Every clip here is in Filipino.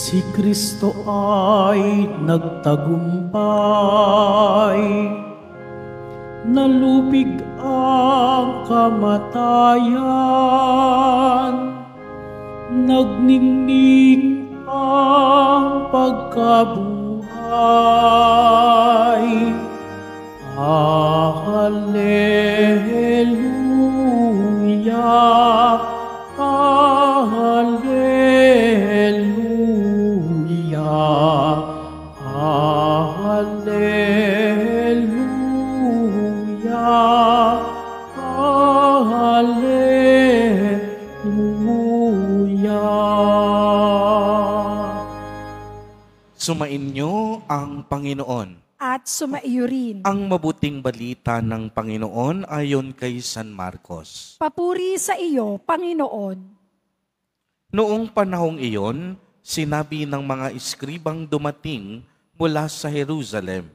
Si Kristo ay nagtagumpay, nalupig ang kamatayan, nagningning ang pagkabuhay. Hallelujah, Hallelujah, Hallelujah, Hallelujah. Sumainyo ang Panginoon. At sumaiyo rin. Ang mabuting balita ng Panginoon ayon kay San Marcos. Papuri sa iyo, Panginoon. Noong panahong iyon, sinabi ng mga iskribang dumating mula sa Jerusalem,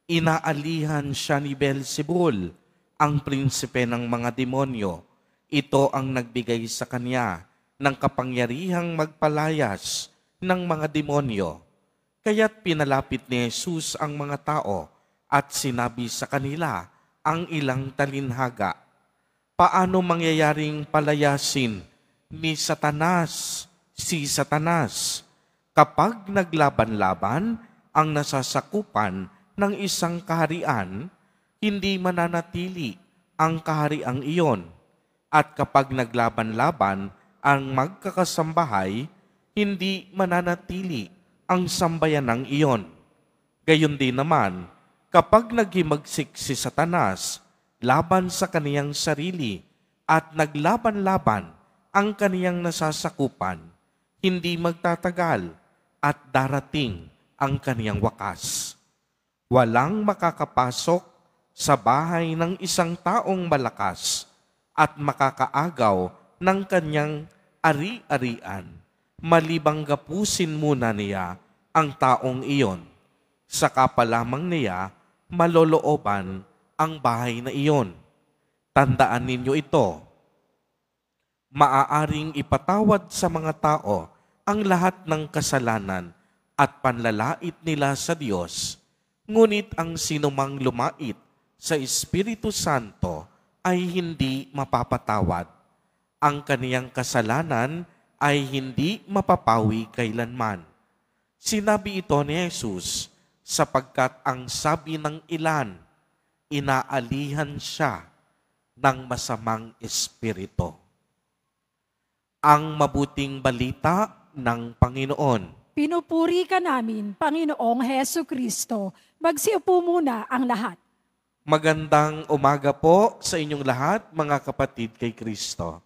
inaalihan siya ni Beelzebul, ang prinsipe ng mga demonyo. Ito ang nagbigay sa kanya ng kapangyarihang magpalayas ng mga demonyo. Kaya't pinalapit ni Jesus ang mga tao at sinabi sa kanila ang ilang talinhaga. Paano mangyayaring palayasin ni Satanas si Satanas kapag naglaban-laban ang nasasakupan ng isang kaharian, hindi mananatili ang kahariang iyon. At kapag naglaban-laban ang magkakasambahay, hindi mananatili ang sambayanang iyon. Gayon din naman, kapag naghimagsik si Satanas laban sa kaniyang sarili at naglaban-laban ang kaniyang nasasakupan, hindi magtatagal at darating ang kaniyang wakas. Walang makakapasok sa bahay ng isang taong malakas at makakaagaw ng kaniyang ari-arian, malibang gapusin muna niya ang taong iyon. Saka pa lamang niya malolooban ang bahay na iyon. Tandaan ninyo ito. Maaaring ipatawad sa mga tao ang lahat ng kasalanan at panlalait nila sa Diyos. Ngunit ang sinumang lumait sa Espiritu Santo ay hindi mapapatawad. Ang kaniyang kasalanan ay hindi mapapawi kailanman. Sinabi ito ni Jesus sapagkat ang sabi ng ilan, inaalihan siya ng masamang espiritu. Ang mabuting balita ng Panginoon. Pinupuri ka namin, Panginoong Hesu Kristo. Magsiupo muna ang lahat. Magandang umaga po sa inyong lahat, mga kapatid kay Kristo.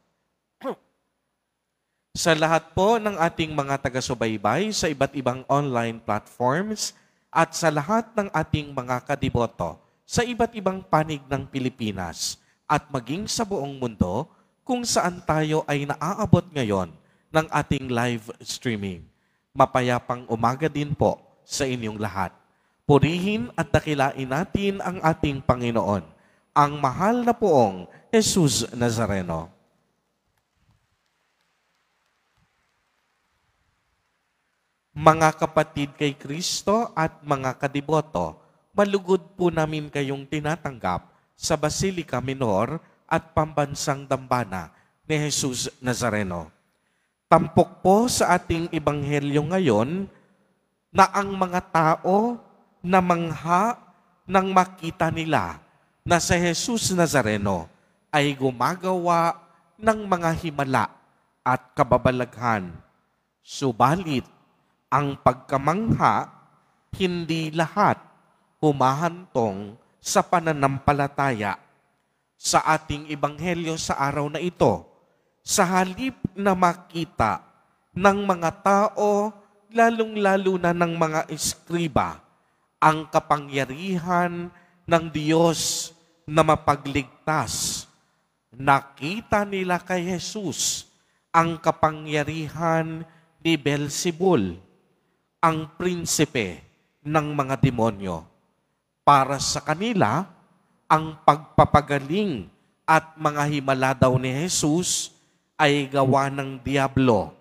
Sa lahat po ng ating mga taga-subaybay sa iba't ibang online platforms at sa lahat ng ating mga kadiboto sa iba't ibang panig ng Pilipinas at maging sa buong mundo kung saan tayo ay naaabot ngayon ng ating live streaming. Mapayapang umaga din po sa inyong lahat. Purihin at dakilain natin ang ating Panginoon, ang mahal na poong Jesus Nazareno. Mga kapatid kay Kristo at mga kadiboto, malugod po namin kayong tinatanggap sa Basilica Minor at Pambansang Dambana ni Jesus Nazareno. Tampok po sa ating ebanghelyo ngayon na ang mga tao na mangha nang makita nila na si Jesus Nazareno ay gumagawa ng mga himala at kababalaghan. Subalit, ang pagkamangha, hindi lahat humahantong sa pananampalataya. Sa ating ebanghelyo sa araw na ito, sa halip na makita ng mga tao, lalong-lalo na ng mga eskriba, ang kapangyarihan ng Diyos na mapagligtas, nakita nila kay Jesus ang kapangyarihan ni Beelzebul, ang prinsipe ng mga demonyo. Para sa kanila, ang pagpapagaling at mga himala daw ni Jesus ay gawa ng diablo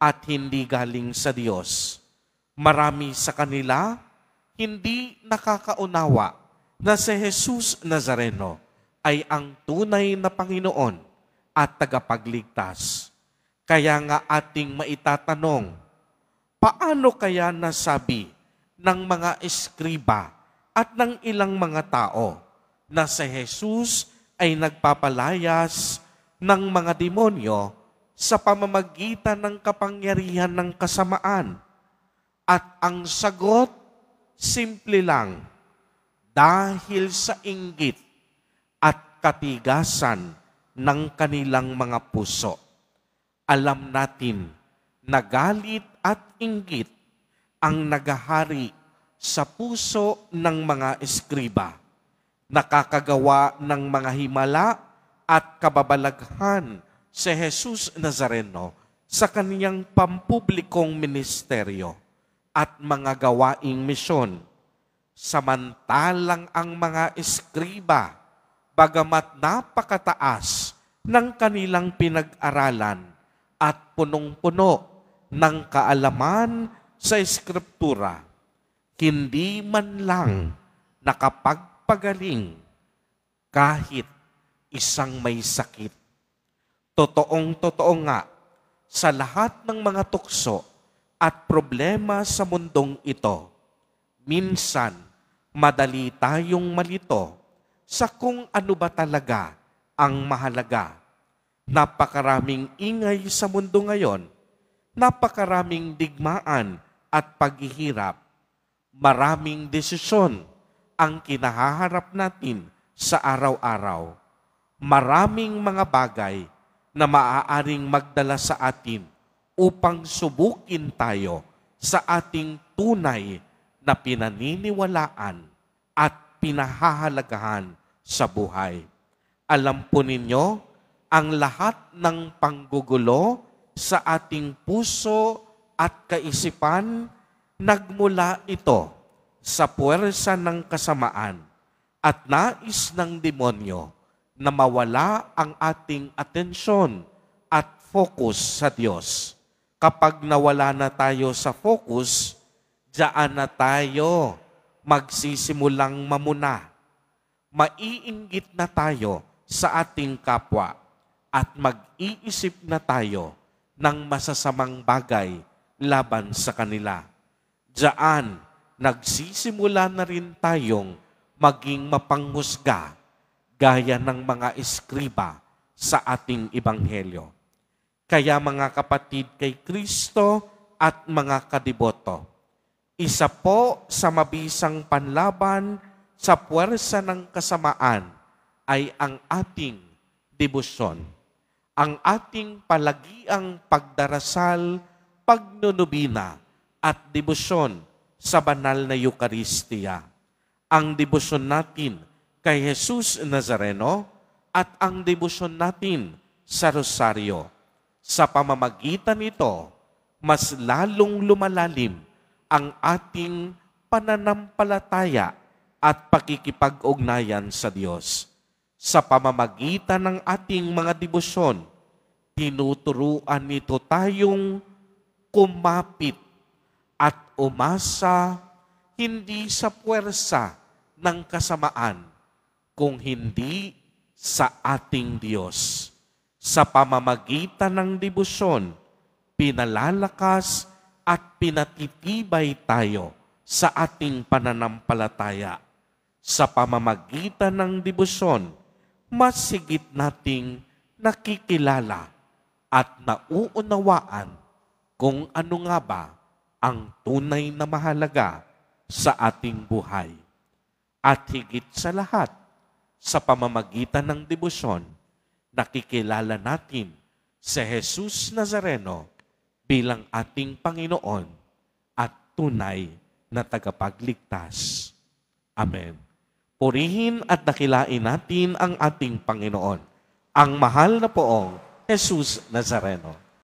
at hindi galing sa Diyos. Marami sa kanila hindi nakakaunawa na si Jesus Nazareno ay ang tunay na Panginoon at tagapagligtas. Kaya nga ating maitatanong, paano kaya nasabi ng mga eskriba at ng ilang mga tao na si Jesus ay nagpapalayas ng mga demonyo sa pamamagitan ng kapangyarihan ng kasamaan? At ang sagot, simple lang, dahil sa inggit at katigasan ng kanilang mga puso. Alam natin na galit at inggit ang nagahari sa puso ng mga eskriba, nakakagawa ng mga himala at kababalaghan si Jesus Nazareno sa kaniyang pampublikong ministeryo at mga gawaing misyon. Samantalang ang mga eskriba, bagamat napakataas ng kanilang pinag-aralan at punong-puno ng kaalaman sa Eskriptura, hindi man lang nakapagpagaling kahit isang may sakit. Totoong-totoo nga, sa lahat ng mga tukso at problema sa mundong ito, minsan madali tayong malito sa kung ano ba talaga ang mahalaga. Napakaraming ingay sa mundo ngayon, napakaraming digmaan at paghihirap. Maraming desisyon ang kinahaharap natin sa araw-araw. Maraming mga bagay na maaaring magdala sa atin upang subukin tayo sa ating tunay na pinaniniwalaan at pinahahalagahan sa buhay. Alam po ninyo, ang lahat ng panggugulo sa ating puso at kaisipan, nagmula ito sa puwersa ng kasamaan at nais ng demonyo na mawala ang ating atensyon at focus sa Diyos. Kapag nawala na tayo sa focus, diyan na tayo magsisimulang mamuna. Maiinggit na tayo sa ating kapwa at mag-iisip na tayo ng masasamang bagay laban sa kanila. Diyan, nagsisimula na rin tayong maging mapanghusga gaya ng mga eskriba sa ating ebanghelyo. Kaya mga kapatid kay Kristo at mga kadiboto, isa po sa mabisang panlaban sa puwersa ng kasamaan ay ang ating debosyon. Ang ating palagiang pagdarasal, pagnunubina at debosyon sa banal na Eucharistia. Ang debosyon natin kay Jesus Nazareno at ang debosyon natin sa Rosaryo. Sa pamamagitan nito, mas lalong lumalalim ang ating pananampalataya at pakikipag-ugnayan sa Diyos. Sa pamamagitan ng ating mga debosyon, tinuturuan nito tayong kumapit at umasa hindi sa puwersa ng kasamaan, kung hindi sa ating Diyos. Sa pamamagitan ng debosyon, pinalalakas at pinatitibay tayo sa ating pananampalataya. Sa pamamagitan ng debosyon, mas higit nating nakikilala at nauunawaan kung ano nga ba ang tunay na mahalaga sa ating buhay. At higit sa lahat, sa pamamagitan ng debosyon, nakikilala natin si Jesus Nazareno bilang ating Panginoon at tunay na tagapagligtas. Amen. Purihin at dakilain natin ang ating Panginoon, ang mahal na poong Jesus Nazareno.